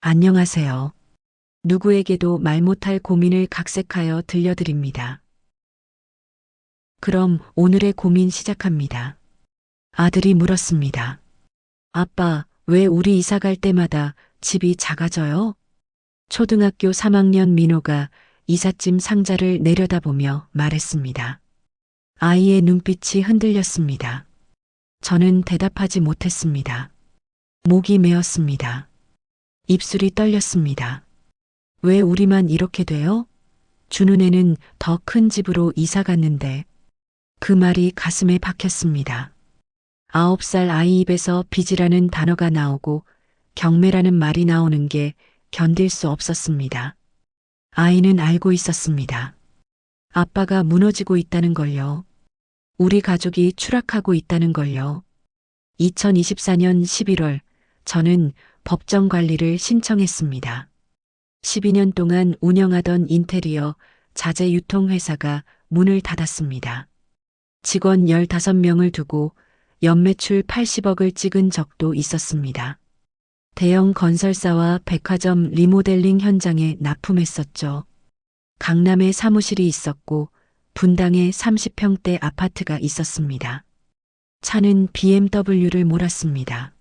안녕하세요. 누구에게도 말 못할 고민을 각색하여 들려드립니다. 그럼 오늘의 고민 시작합니다. 아들이 물었습니다. 아빠, 왜 우리 이사 갈 때마다 집이 작아져요? 초등학교 3학년 민호가 이삿짐 상자를 내려다보며 말했습니다. 아이의 눈빛이 흔들렸습니다. 저는 대답하지 못했습니다. 목이 메었습니다. 입술이 떨렸습니다. 왜 우리만 이렇게 돼요? 준우네는 더 큰 집으로 이사 갔는데 그 말이 가슴에 박혔습니다. 9살 아이 입에서 빚이라는 단어가 나오고 경매라는 말이 나오는 게 견딜 수 없었습니다. 아이는 알고 있었습니다. 아빠가 무너지고 있다는 걸요. 우리 가족이 추락하고 있다는 걸요. 2024년 11월 저는 법정 관리를 신청했습니다. 12년 동안 운영하던 인테리어 자재 유통회사가 문을 닫았습니다. 직원 15명을 두고 연매출 80억을 찍은 적도 있었습니다. 대형 건설사와 백화점 리모델링 현장에 납품했었죠. 강남에 사무실이 있었고 분당에 30평대 아파트가 있었습니다. 차는 BMW를 몰았습니다.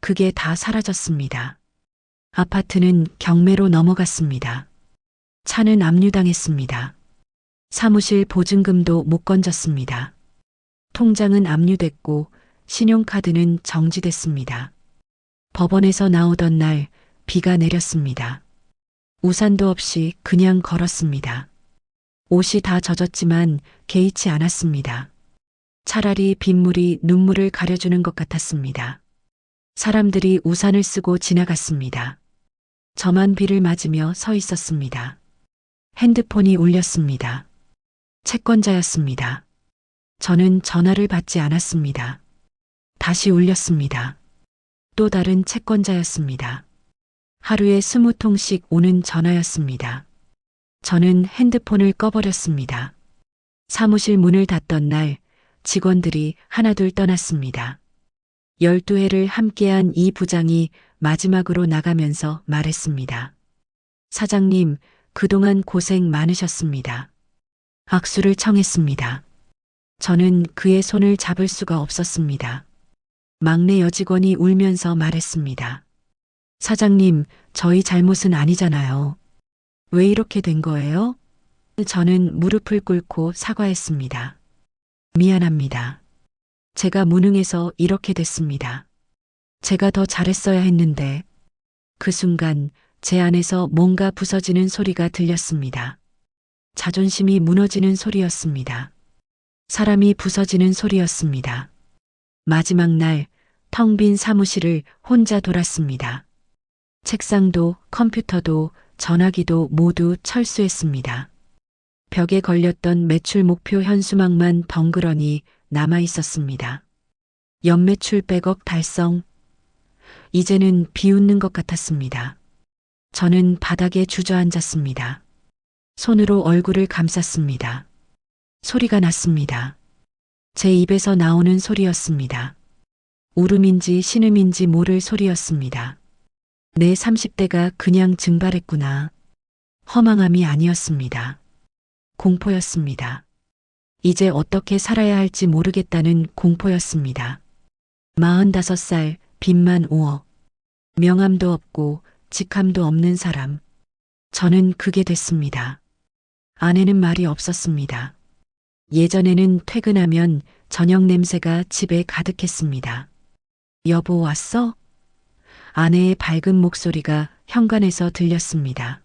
그게 다 사라졌습니다. 아파트는 경매로 넘어갔습니다. 차는 압류당했습니다. 사무실 보증금도 못 건졌습니다. 통장은 압류됐고 신용카드는 정지됐습니다. 법원에서 나오던 날 비가 내렸습니다. 우산도 없이 그냥 걸었습니다. 옷이 다 젖었지만 개의치 않았습니다. 차라리 빗물이 눈물을 가려주는 것 같았습니다. 사람들이 우산을 쓰고 지나갔습니다. 저만 비를 맞으며 서 있었습니다. 핸드폰이 울렸습니다. 채권자였습니다. 저는 전화를 받지 않았습니다. 다시 울렸습니다. 또 다른 채권자였습니다. 하루에 20통씩 오는 전화였습니다. 저는 핸드폰을 꺼버렸습니다. 사무실 문을 닫던 날 직원들이 하나둘 떠났습니다. 12회를 함께한 이 부장이 마지막으로 나가면서 말했습니다. 사장님, 그동안 고생 많으셨습니다. 악수를 청했습니다. 저는 그의 손을 잡을 수가 없었습니다. 막내 여직원이 울면서 말했습니다. 사장님, 저희 잘못은 아니잖아요. 왜 이렇게 된 거예요? 저는 무릎을 꿇고 사과했습니다. 미안합니다. 제가 무능해서 이렇게 됐습니다. 제가 더 잘했어야 했는데 그 순간 제 안에서 뭔가 부서지는 소리가 들렸습니다. 자존심이 무너지는 소리였습니다. 사람이 부서지는 소리였습니다. 마지막 날 텅 빈 사무실을 혼자 돌았습니다. 책상도 컴퓨터도 전화기도 모두 철수했습니다. 벽에 걸렸던 매출 목표 현수막만 덩그러니 남아 있었습니다. 연매출 100억 달성. 이제는 비웃는 것 같았습니다. 저는 바닥에 주저앉았습니다. 손으로 얼굴을 감쌌습니다. 소리가 났습니다. 제 입에서 나오는 소리였습니다. 울음인지 신음인지 모를 소리였습니다. 내 30대가 그냥 증발했구나. 허망함이 아니었습니다. 공포였습니다. 이제 어떻게 살아야 할지 모르겠다는 공포였습니다. 45살, 빚만 5억. 명함도 없고 직함도 없는 사람. 저는 그게 됐습니다. 아내는 말이 없었습니다. 예전에는 퇴근하면 저녁 냄새가 집에 가득했습니다. 여보 왔어? 아내의 밝은 목소리가 현관에서 들렸습니다.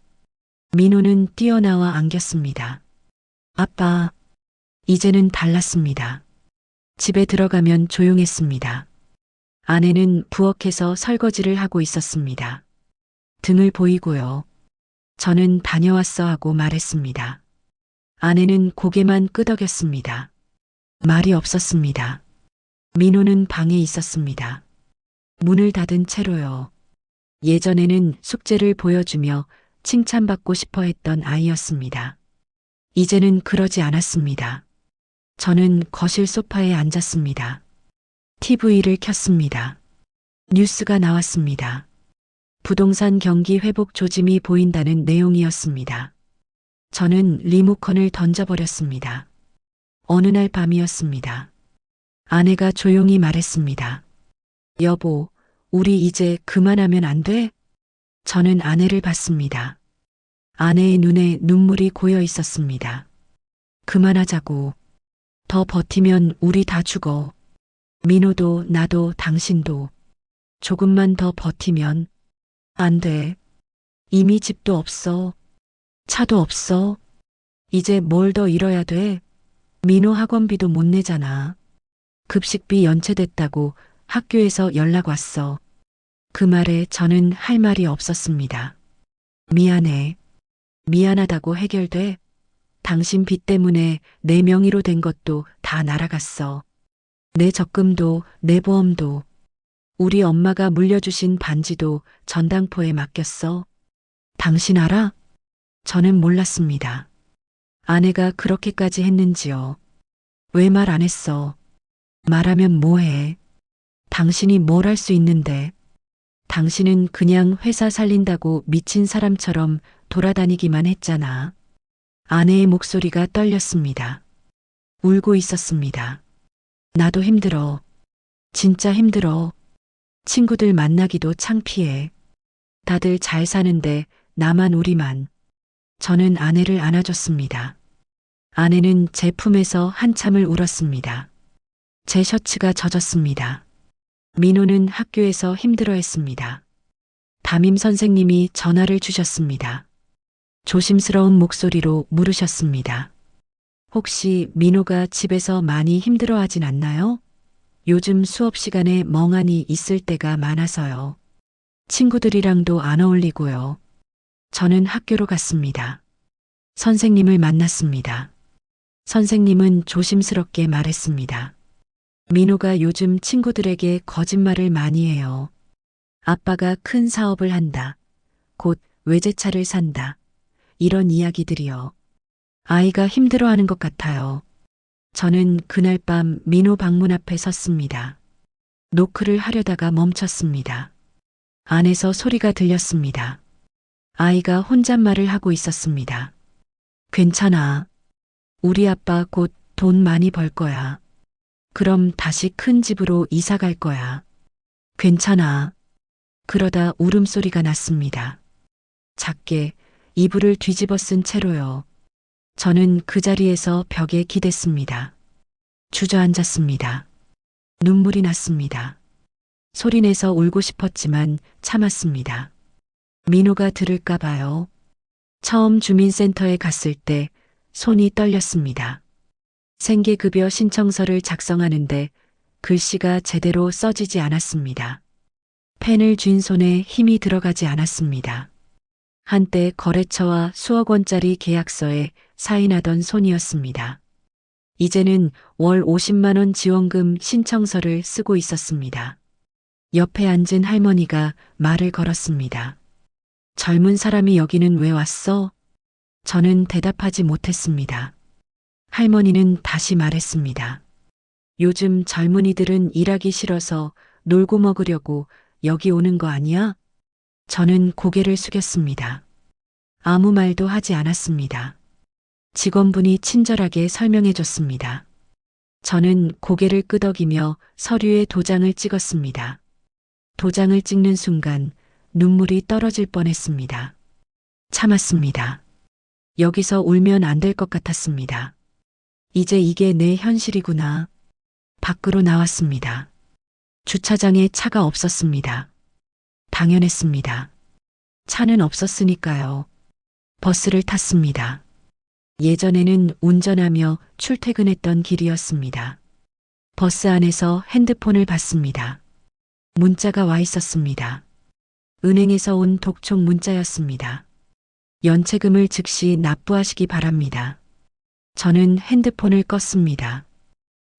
민호는 뛰어나와 안겼습니다. 아빠, 이제는 달랐습니다. 집에 들어가면 조용했습니다. 아내는 부엌에서 설거지를 하고 있었습니다. 등을 보이고요. 저는 다녀왔어 하고 말했습니다. 아내는 고개만 끄덕였습니다. 말이 없었습니다. 민호는 방에 있었습니다. 문을 닫은 채로요. 예전에는 숙제를 보여주며 칭찬받고 싶어 했던 아이였습니다. 이제는 그러지 않았습니다. 저는 거실 소파에 앉았습니다. TV를 켰습니다. 뉴스가 나왔습니다. 부동산 경기 회복 조짐이 보인다는 내용이었습니다. 저는 리모컨을 던져버렸습니다. 어느 날 밤이었습니다. 아내가 조용히 말했습니다. 여보, 우리 이제 그만하면 안 돼? 저는 아내를 봤습니다. 아내의 눈에 눈물이 고여 있었습니다. 그만하자고. 더 버티면 우리 다 죽어. 민호도 나도 당신도. 조금만 더 버티면. 안 돼. 이미 집도 없어. 차도 없어. 이제 뭘 더 잃어야 돼? 민호 학원비도 못 내잖아. 급식비 연체됐다고 학교에서 연락 왔어. 그 말에 저는 할 말이 없었습니다. 미안해. 미안하다고 해결돼? 당신 빚 때문에 내 명의로 된 것도 다 날아갔어. 내 적금도 내 보험도. 우리 엄마가 물려주신 반지도 전당포에 맡겼어. 당신 알아? 저는 몰랐습니다. 아내가 그렇게까지 했는지요. 왜 말 안 했어? 말하면 뭐해? 당신이 뭘 할 수 있는데. 당신은 그냥 회사 살린다고 미친 사람처럼 돌아다니기만 했잖아. 아내의 목소리가 떨렸습니다. 울고 있었습니다. 나도 힘들어. 진짜 힘들어. 친구들 만나기도 창피해. 다들 잘 사는데 나만 우리만. 저는 아내를 안아줬습니다. 아내는 제 품에서 한참을 울었습니다. 제 셔츠가 젖었습니다. 민호는 학교에서 힘들어했습니다. 담임 선생님이 전화를 주셨습니다. 조심스러운 목소리로 물으셨습니다. 혹시 민호가 집에서 많이 힘들어하진 않나요? 요즘 수업 시간에 멍하니 있을 때가 많아서요. 친구들이랑도 안 어울리고요. 저는 학교로 갔습니다. 선생님을 만났습니다. 선생님은 조심스럽게 말했습니다. 민호가 요즘 친구들에게 거짓말을 많이 해요. 아빠가 큰 사업을 한다. 곧 외제차를 산다. 이런 이야기들이요. 아이가 힘들어하는 것 같아요. 저는 그날 밤 민호 방문 앞에 섰습니다. 노크를 하려다가 멈췄습니다. 안에서 소리가 들렸습니다. 아이가 혼잣말을 하고 있었습니다. 괜찮아. 우리 아빠 곧 돈 많이 벌 거야. 그럼 다시 큰 집으로 이사 갈 거야. 괜찮아. 그러다 울음소리가 났습니다. 작게 이불을 뒤집어 쓴 채로요. 저는 그 자리에서 벽에 기댔습니다. 주저앉았습니다. 눈물이 났습니다. 소리내서 울고 싶었지만 참았습니다. 민호가 들을까 봐요. 처음 주민센터에 갔을 때 손이 떨렸습니다. 생계급여 신청서를 작성하는데 글씨가 제대로 써지지 않았습니다. 펜을 쥔 손에 힘이 들어가지 않았습니다. 한때 거래처와 수억 원짜리 계약서에 사인하던 손이었습니다. 이제는 월 50만 원 지원금 신청서를 쓰고 있었습니다. 옆에 앉은 할머니가 말을 걸었습니다. 젊은 사람이 여기는 왜 왔어? 저는 대답하지 못했습니다. 할머니는 다시 말했습니다. 요즘 젊은이들은 일하기 싫어서 놀고 먹으려고 여기 오는 거 아니야? 저는 고개를 숙였습니다. 아무 말도 하지 않았습니다. 직원분이 친절하게 설명해 줬습니다. 저는 고개를 끄덕이며 서류에 도장을 찍었습니다. 도장을 찍는 순간 눈물이 떨어질 뻔했습니다. 참았습니다. 여기서 울면 안 될 것 같았습니다. 이제 이게 내 현실이구나. 밖으로 나왔습니다. 주차장에 차가 없었습니다. 당연했습니다. 차는 없었으니까요. 버스를 탔습니다. 예전에는 운전하며 출퇴근했던 길이었습니다. 버스 안에서 핸드폰을 봤습니다. 문자가 와 있었습니다. 은행에서 온 독촉 문자였습니다. 연체금을 즉시 납부하시기 바랍니다. 저는 핸드폰을 껐습니다.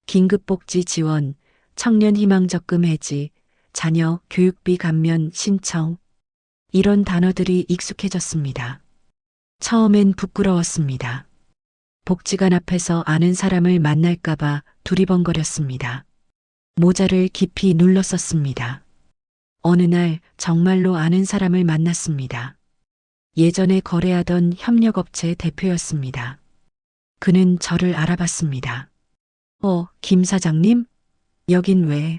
긴급복지 지원, 청년희망적금 해지, 자녀 교육비 감면 신청. 이런 단어들이 익숙해졌습니다. 처음엔 부끄러웠습니다. 복지관 앞에서 아는 사람을 만날까봐 두리번거렸습니다. 모자를 깊이 눌렀었습니다. 어느 날 정말로 아는 사람을 만났습니다. 예전에 거래하던 협력업체 대표였습니다. 그는 저를 알아봤습니다. 김 사장님? 여긴 왜?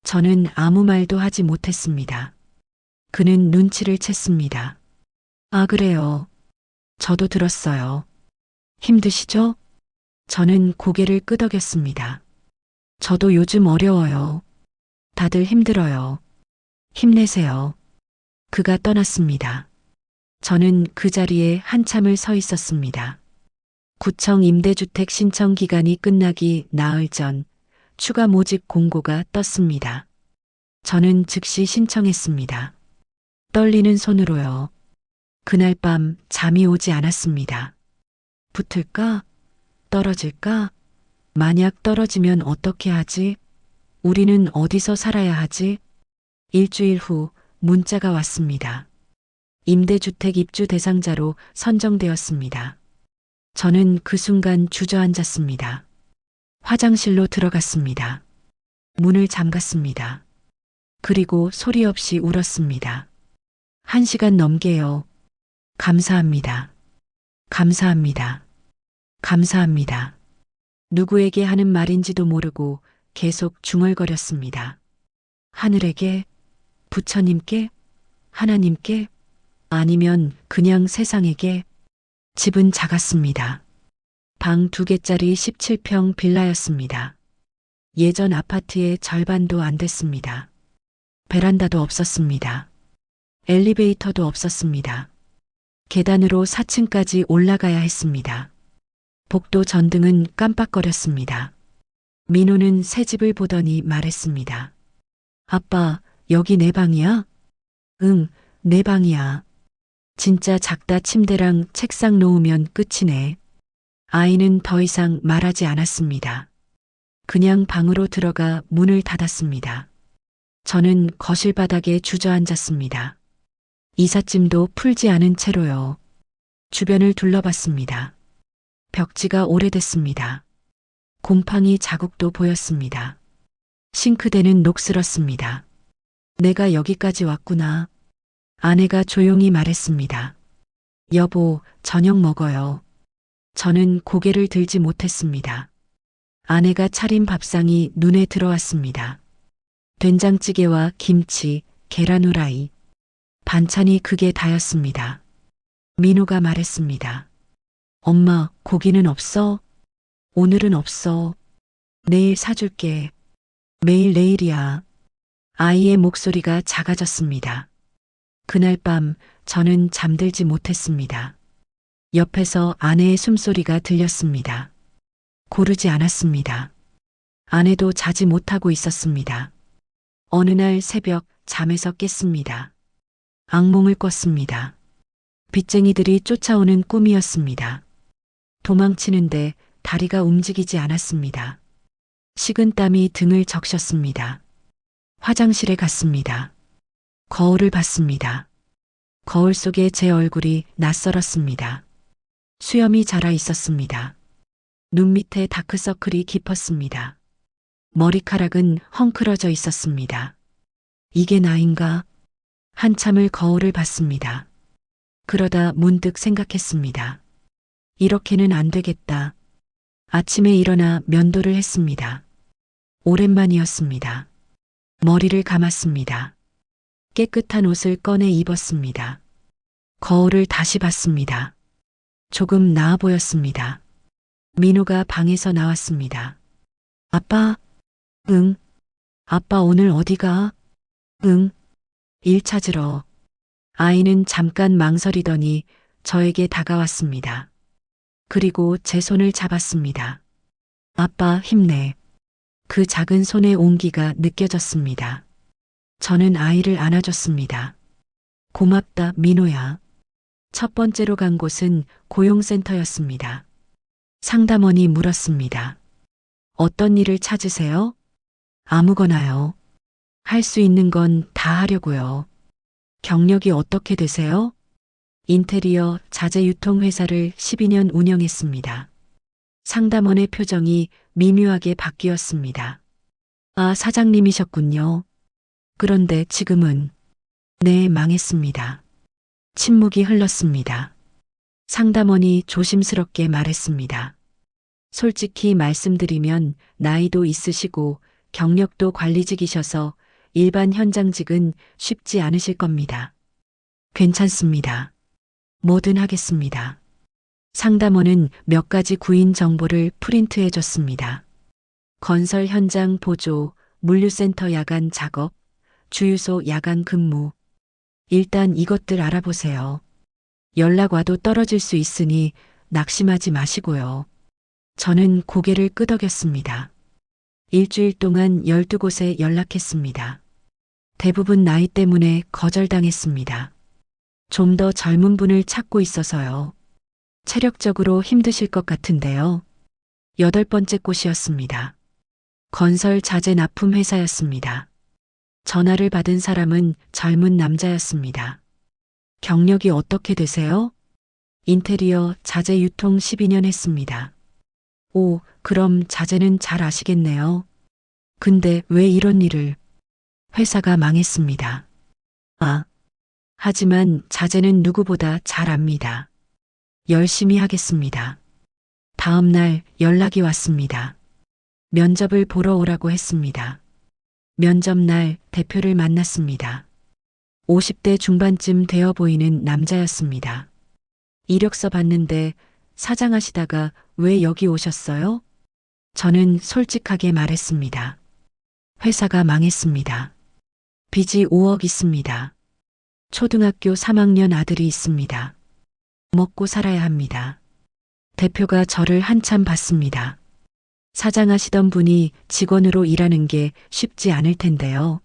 저는 아무 말도 하지 못했습니다. 그는 눈치를 챘습니다. 아, 그래요. 저도 들었어요. 힘드시죠? 저는 고개를 끄덕였습니다. 저도 요즘 어려워요. 다들 힘들어요. 힘내세요. 그가 떠났습니다. 저는 그 자리에 한참을 서 있었습니다. 구청 임대주택 신청 기간이 끝나기 나흘 전 추가 모집 공고가 떴습니다. 저는 즉시 신청했습니다. 떨리는 손으로요. 그날 밤 잠이 오지 않았습니다. 붙을까? 떨어질까? 만약 떨어지면 어떻게 하지? 우리는 어디서 살아야 하지? 일주일 후 문자가 왔습니다. 임대주택 입주 대상자로 선정되었습니다. 저는 그 순간 주저앉았습니다. 화장실로 들어갔습니다. 문을 잠갔습니다. 그리고 소리 없이 울었습니다. 1시간 넘게요. 감사합니다. 감사합니다. 감사합니다. 누구에게 하는 말인지도 모르고 계속 중얼거렸습니다. 하늘에게, 부처님께, 하나님께, 아니면 그냥 세상에게. 집은 작았습니다. 방 2개짜리 17평 빌라였습니다. 예전 아파트의 절반도 안 됐습니다. 베란다도 없었습니다. 엘리베이터도 없었습니다. 계단으로 4층까지 올라가야 했습니다. 복도 전등은 깜빡거렸습니다. 민호는 새 집을 보더니 말했습니다. 아빠, 여기 내 방이야? 응, 내 방이야. 진짜 작다. 침대랑 책상 놓으면 끝이네. 아이는 더 이상 말하지 않았습니다. 그냥 방으로 들어가 문을 닫았습니다. 저는 거실 바닥에 주저앉았습니다. 이삿짐도 풀지 않은 채로요. 주변을 둘러봤습니다. 벽지가 오래됐습니다. 곰팡이 자국도 보였습니다. 싱크대는 녹슬었습니다. 내가 여기까지 왔구나. 아내가 조용히 말했습니다. 여보, 저녁 먹어요. 저는 고개를 들지 못했습니다. 아내가 차린 밥상이 눈에 들어왔습니다. 된장찌개와 김치, 계란 후라이. 반찬이 그게 다였습니다. 민호가 말했습니다. 엄마, 고기는 없어? 오늘은 없어. 내일 사줄게. 매일 내일이야. 아이의 목소리가 작아졌습니다. 그날 밤 저는 잠들지 못했습니다. 옆에서 아내의 숨소리가 들렸습니다. 고르지 않았습니다. 아내도 자지 못하고 있었습니다. 어느 날 새벽 잠에서 깼습니다. 악몽을 꿨습니다. 빚쟁이들이 쫓아오는 꿈이었습니다. 도망치는데 다리가 움직이지 않았습니다. 식은땀이 등을 적셨습니다. 화장실에 갔습니다. 거울을 봤습니다. 거울 속에 제 얼굴이 낯설었습니다. 수염이 자라 있었습니다. 눈 밑에 다크서클이 깊었습니다. 머리카락은 헝클어져 있었습니다. 이게 나인가? 한참을 거울을 봤습니다. 그러다 문득 생각했습니다. 이렇게는 안 되겠다. 아침에 일어나 면도를 했습니다. 오랜만이었습니다. 머리를 감았습니다. 깨끗한 옷을 꺼내 입었습니다. 거울을 다시 봤습니다. 조금 나아 보였습니다. 민호가 방에서 나왔습니다. 아빠? 응. 아빠 오늘 어디 가? 응. 일 찾으러. 아이는 잠깐 망설이더니 저에게 다가왔습니다. 그리고 제 손을 잡았습니다. 아빠 힘내. 그 작은 손의 온기가 느껴졌습니다. 저는 아이를 안아줬습니다. 고맙다, 민호야. 첫 번째로 간 곳은 고용센터였습니다. 상담원이 물었습니다. 어떤 일을 찾으세요? 아무거나요. 할 수 있는 건 다 하려고요. 경력이 어떻게 되세요? 인테리어 자재 유통 회사를 12년 운영했습니다. 상담원의 표정이 미묘하게 바뀌었습니다. 아, 사장님이셨군요. 그런데 지금은 네, 망했습니다. 침묵이 흘렀습니다. 상담원이 조심스럽게 말했습니다. 솔직히 말씀드리면 나이도 있으시고 경력도 관리직이셔서 일반 현장직은 쉽지 않으실 겁니다. 괜찮습니다. 뭐든 하겠습니다. 상담원은 몇 가지 구인 정보를 프린트해 줬습니다. 건설 현장 보조, 물류센터 야간 작업, 주유소 야간 근무. 일단 이것들 알아보세요. 연락 와도 떨어질 수 있으니 낙심하지 마시고요. 저는 고개를 끄덕였습니다. 일주일 동안 12곳에 연락했습니다. 대부분 나이 때문에 거절당했습니다. 좀 더 젊은 분을 찾고 있어서요. 체력적으로 힘드실 것 같은데요. 8번째 곳이었습니다. 건설 자재 납품 회사였습니다. 전화를 받은 사람은 젊은 남자였습니다. 경력이 어떻게 되세요? 인테리어 자재 유통 12년 했습니다. 오, 그럼 자재는 잘 아시겠네요. 근데 왜 이런 일을? 회사가 망했습니다. 아, 하지만 자재는 누구보다 잘 압니다. 열심히 하겠습니다. 다음 날 연락이 왔습니다. 면접을 보러 오라고 했습니다. 면접 날 대표를 만났습니다. 50대 중반쯤 되어 보이는 남자였습니다. 이력서 봤는데 사장하시다가 왜 여기 오셨어요? 저는 솔직하게 말했습니다. 회사가 망했습니다. 빚이 5억 있습니다. 초등학교 3학년 아들이 있습니다. 먹고 살아야 합니다. 대표가 저를 한참 봤습니다. 사장하시던 분이 직원으로 일하는 게 쉽지 않을 텐데요.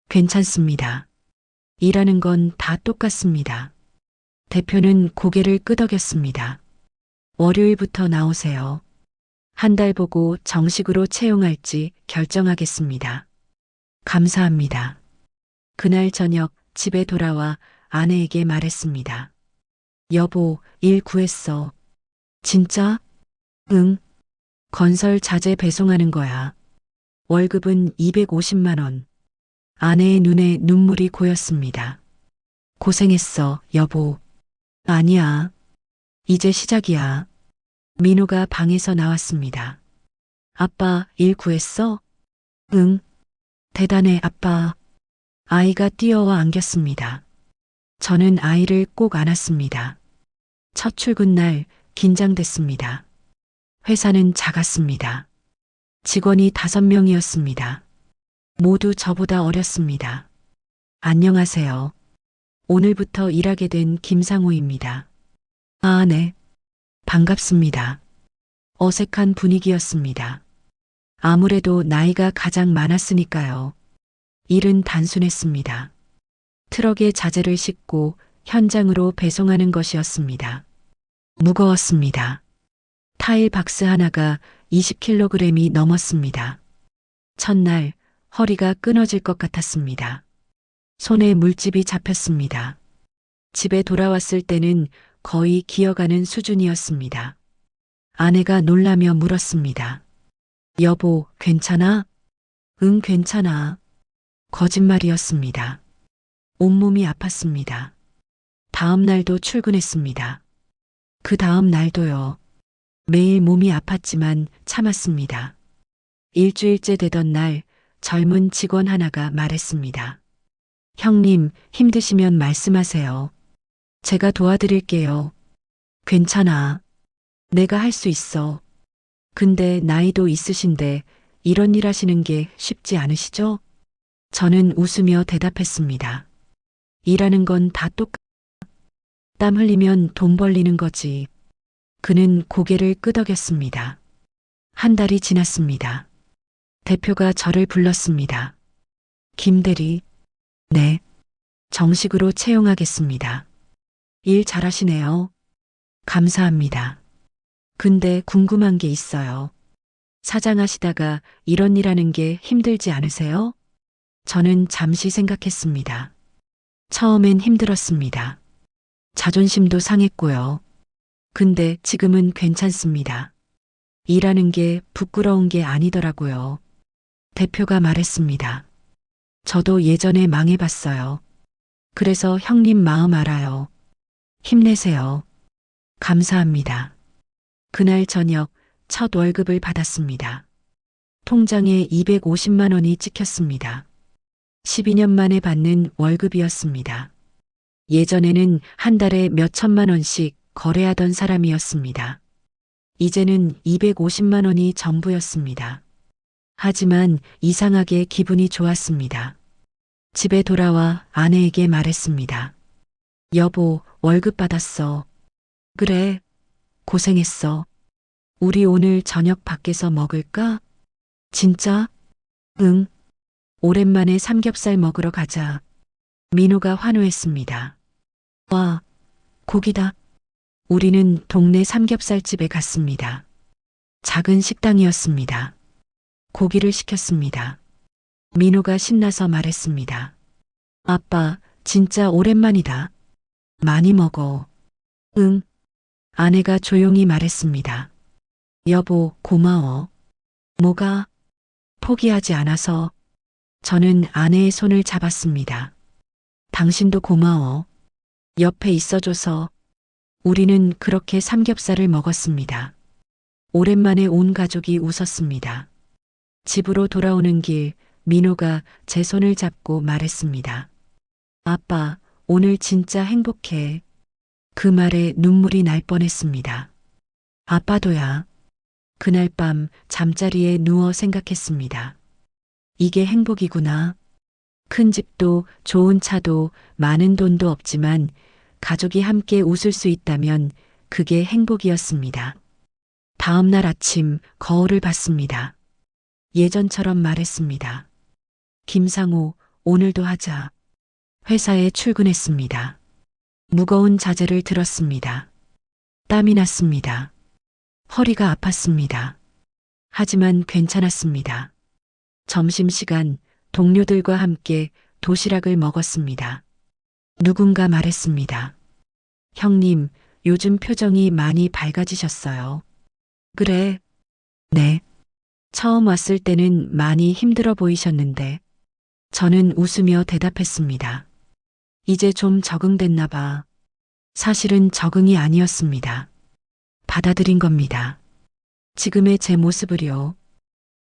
괜찮습니다. 일하는 건 다 똑같습니다. 대표는 고개를 끄덕였습니다. 월요일부터 나오세요. 한 달 보고 정식으로 채용할지 결정하겠습니다. 감사합니다. 그날 저녁 집에 돌아와 아내에게 말했습니다. 여보, 일 구했어. 진짜? 응. 건설 자재 배송하는 거야. 월급은 250만 원. 아내의 눈에 눈물이 고였습니다. 고생했어, 여보. 아니야. 이제 시작이야. 민호가 방에서 나왔습니다. 아빠, 일 구했어? 응. 대단해, 아빠. 아이가 뛰어와 안겼습니다. 저는 아이를 꼭 안았습니다. 첫 출근 날 긴장됐습니다. 회사는 작았습니다. 직원이 5명이었습니다. 모두 저보다 어렸습니다. 안녕하세요. 오늘부터 일하게 된 김상우입니다. 아, 네. 반갑습니다. 어색한 분위기였습니다. 아무래도 나이가 가장 많았으니까요. 일은 단순했습니다. 트럭에 자재를 싣고 현장으로 배송하는 것이었습니다. 무거웠습니다. 타일 박스 하나가 20kg이 넘었습니다. 첫날 허리가 끊어질 것 같았습니다. 손에 물집이 잡혔습니다. 집에 돌아왔을 때는 거의 기어가는 수준이었습니다. 아내가 놀라며 물었습니다. 여보, 괜찮아? 응, 괜찮아. 거짓말이었습니다. 온몸이 아팠습니다. 다음 날도 출근했습니다. 그 다음 날도요. 매일 몸이 아팠지만 참았습니다. 일주일째 되던 날 젊은 직원 하나가 말했습니다. 형님, 힘드시면 말씀하세요. 제가 도와드릴게요. 괜찮아. 내가 할 수 있어. 근데 나이도 있으신데 이런 일 하시는 게 쉽지 않으시죠? 저는 웃으며 대답했습니다. 일하는 건 다 똑같아. 땀 흘리면 돈 벌리는 거지. 그는 고개를 끄덕였습니다. 한 달이 지났습니다. 대표가 저를 불렀습니다. 김대리. 네. 정식으로 채용하겠습니다. 일 잘하시네요. 감사합니다. 근데 궁금한 게 있어요. 사장하시다가 이런 일 하는 게 힘들지 않으세요? 저는 잠시 생각했습니다. 처음엔 힘들었습니다. 자존심도 상했고요. 근데 지금은 괜찮습니다. 일하는 게 부끄러운 게 아니더라고요. 대표가 말했습니다. 저도 예전에 망해봤어요. 그래서 형님 마음 알아요. 힘내세요. 감사합니다. 그날 저녁 첫 월급을 받았습니다. 통장에 250만 원이 찍혔습니다. 12년 만에 받는 월급이었습니다. 예전에는 한 달에 몇 천만 원씩 거래하던 사람이었습니다. 이제는 250만 원이 전부였습니다. 하지만 이상하게 기분이 좋았습니다. 집에 돌아와 아내에게 말했습니다. 여보, 월급 받았어. 그래, 고생했어. 우리 오늘 저녁 밖에서 먹을까? 진짜? 응. 오랜만에 삼겹살 먹으러 가자. 민호가 환호했습니다. 와, 고기다. 우리는 동네 삼겹살집에 갔습니다. 작은 식당이었습니다. 고기를 시켰습니다. 민호가 신나서 말했습니다. 아빠, 진짜 오랜만이다. 많이 먹어. 응. 아내가 조용히 말했습니다. 여보, 고마워. 뭐가? 포기하지 않아서. 저는 아내의 손을 잡았습니다. 당신도 고마워. 옆에 있어줘서. 우리는 그렇게 삼겹살을 먹었습니다. 오랜만에 온 가족이 웃었습니다. 집으로 돌아오는 길, 민호가 제 손을 잡고 말했습니다. 아빠, 오늘 진짜 행복해. 그 말에 눈물이 날 뻔했습니다. 아빠도야. 그날 밤 잠자리에 누워 생각했습니다. 이게 행복이구나. 큰 집도 좋은 차도 많은 돈도 없지만 가족이 함께 웃을 수 있다면 그게 행복이었습니다. 다음 날 아침 거울을 봤습니다. 예전처럼 말했습니다. 김상우, 오늘도 하자. 회사에 출근했습니다. 무거운 자재를 들었습니다. 땀이 났습니다. 허리가 아팠습니다. 하지만 괜찮았습니다. 점심시간 동료들과 함께 도시락을 먹었습니다. 누군가 말했습니다. 형님, 요즘 표정이 많이 밝아지셨어요. 그래. 네. 처음 왔을 때는 많이 힘들어 보이셨는데 저는 웃으며 대답했습니다. 이제 좀 적응됐나 봐. 사실은 적응이 아니었습니다. 받아들인 겁니다. 지금의 제 모습을요.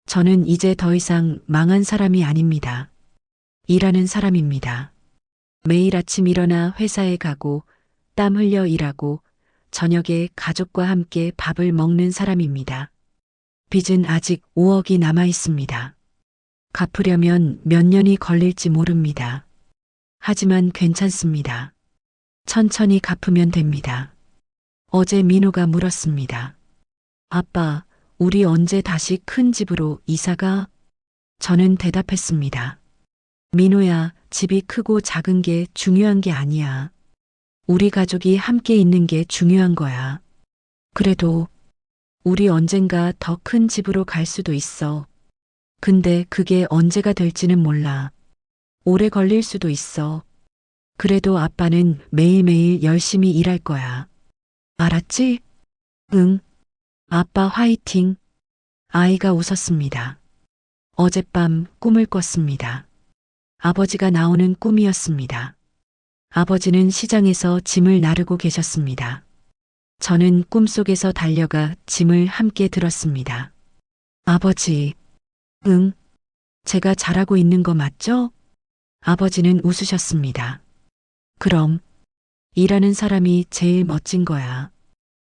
저는 이제 더 이상 망한 사람이 아닙니다. 일하는 사람입니다. 매일 아침 일어나 회사에 가고 땀 흘려 일하고 저녁에 가족과 함께 밥을 먹는 사람입니다. 빚은 아직 5억이 남아 있습니다. 갚으려면 몇 년이 걸릴지 모릅니다. 하지만 괜찮습니다. 천천히 갚으면 됩니다. 어제 민호가 물었습니다. 아빠, 우리 언제 다시 큰 집으로 이사가? 저는 대답했습니다. 민호야, 집이 크고 작은 게 중요한 게 아니야. 우리 가족이 함께 있는 게 중요한 거야. 그래도 우리 언젠가 더 큰 집으로 갈 수도 있어. 근데 그게 언제가 될지는 몰라. 오래 걸릴 수도 있어. 그래도 아빠는 매일매일 열심히 일할 거야. 알았지? 응. 아빠 화이팅. 아이가 웃었습니다. 어젯밤 꿈을 꿨습니다. 아버지가 나오는 꿈이었습니다. 아버지는 시장에서 짐을 나르고 계셨습니다. 저는 꿈속에서 달려가 짐을 함께 들었습니다. 아버지, 응, 제가 잘하고 있는 거 맞죠? 아버지는 웃으셨습니다. 그럼, 일하는 사람이 제일 멋진 거야.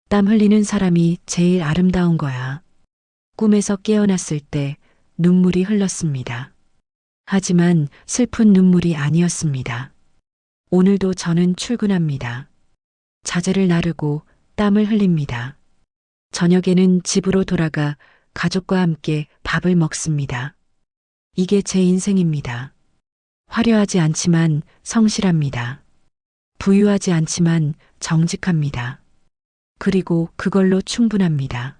땀 흘리는 사람이 제일 아름다운 거야. 꿈에서 깨어났을 때 눈물이 흘렀습니다. 하지만 슬픈 눈물이 아니었습니다. 오늘도 저는 출근합니다. 자재를 나르고 땀을 흘립니다. 저녁에는 집으로 돌아가 가족과 함께 밥을 먹습니다. 이게 제 인생입니다. 화려하지 않지만 성실합니다. 부유하지 않지만 정직합니다. 그리고 그걸로 충분합니다.